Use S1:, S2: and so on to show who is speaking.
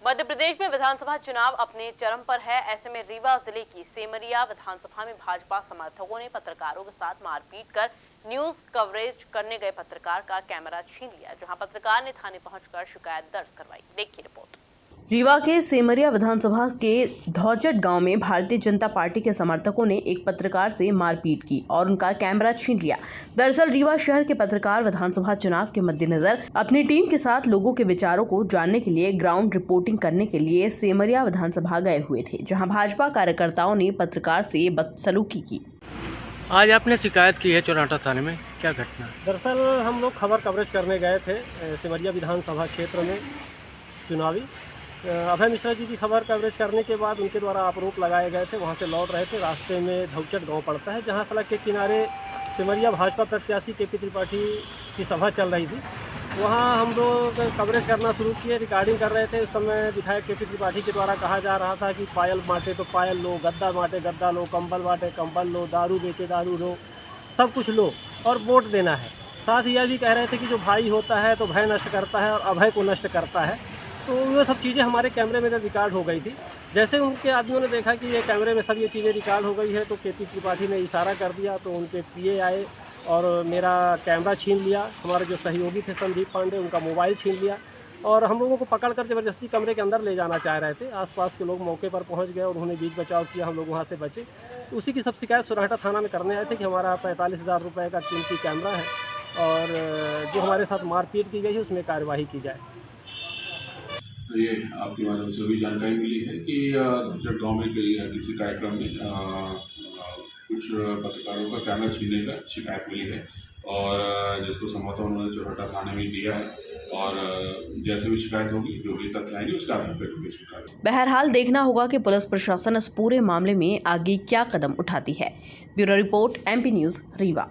S1: मध्य प्रदेश में विधानसभा चुनाव अपने चरम पर है। ऐसे में रीवा जिले की सेमरिया विधानसभा में भाजपा समर्थकों ने पत्रकारों के साथ मारपीट कर न्यूज कवरेज करने गए पत्रकार का कैमरा छीन लिया, जहां पत्रकार ने थाने पहुंचकर शिकायत दर्ज करवाई। देखिए रिपोर्ट। रीवा के सेमरिया विधानसभा के धौचट गांव में भारतीय जनता पार्टी के समर्थकों ने एक पत्रकार से मारपीट की और उनका कैमरा छीन लिया। दरअसल रीवा शहर के पत्रकार विधानसभा चुनाव के मद्देनजर अपनी टीम के साथ लोगों के विचारों को जानने के लिए ग्राउंड रिपोर्टिंग करने के लिए सेमरिया विधानसभा गए हुए थे, जहां भाजपा कार्यकर्ताओं ने पत्रकार से बदसलूकी की।
S2: आज आपने शिकायत की है चौराटा थाने में, क्या घटना?
S3: दरअसल हम लोग खबर कवरेज करने गए थे सेमरिया विधानसभा क्षेत्र में चुनावी। अभय मिश्रा जी की खबर कवरेज करने के बाद उनके द्वारा आरोप लगाए गए थे। वहाँ से लौट रहे थे, रास्ते में धौचट गांव पड़ता है, जहाँ सड़क के किनारे सेमरिया भाजपा प्रत्याशी केपी त्रिपाठी की सभा चल रही थी। वहाँ हम लोग कवरेज करना शुरू किए, रिकॉर्डिंग कर रहे थे। उस समय विधायक केपी त्रिपाठी के द्वारा कहा जा रहा था कि पायल बांटे तो पायल लो, गद्दा बांटे गद्दा लो, कंबल बांटे कंबल लो, दारू बेचे दारू लो, सब कुछ लो और वोट देना है। साथ ही यह भी कह रहे थे कि जो भाई होता है तो भय नष्ट करता है और अभय को नष्ट करता है। तो ये सब चीज़ें हमारे कैमरे में रिकॉर्ड हो गई थी। जैसे उनके आदमियों ने देखा कि ये कैमरे में सब ये चीज़ें रिकॉर्ड हो गई है, तो केपी त्रिपाठी ने इशारा कर दिया, तो उनके पीए आए और मेरा कैमरा छीन लिया। हमारे जो सहयोगी थे संदीप पांडे, उनका मोबाइल छीन लिया और हम लोगों को पकड़कर ज़बरदस्ती कमरे के अंदर ले जाना चाह रहे थे। आसपास के लोग मौके पर पहुंच गए और उन्होंने बीच बचाव किया, हम लोग वहां से बचे। उसी की सब शिकायत चौराटा थाना में करने आए थे कि हमारा 45,000 रुपये का कीमती कैमरा है और जो हमारे साथ मारपीट की गई है उसमें कार्यवाही की जाए।
S4: ये आपके माध्यम से भी जानकारी मिली है कि धौचट गाँव में किसी कार्यक्रम में कुछ पत्रकारों का कैमरा छीनने का शिकायत मिली है और जिसको संभवतः उन्होंने चौराटा थाने में दिया है और जैसे भी शिकायत होगी, जो भी तथ्य आएंगे उसके आधार पर।
S1: बहरहाल देखना होगा कि पुलिस प्रशासन इस पूरे मामले में आगे क्या कदम उठाती है। Bureau report, MP news, Rewa.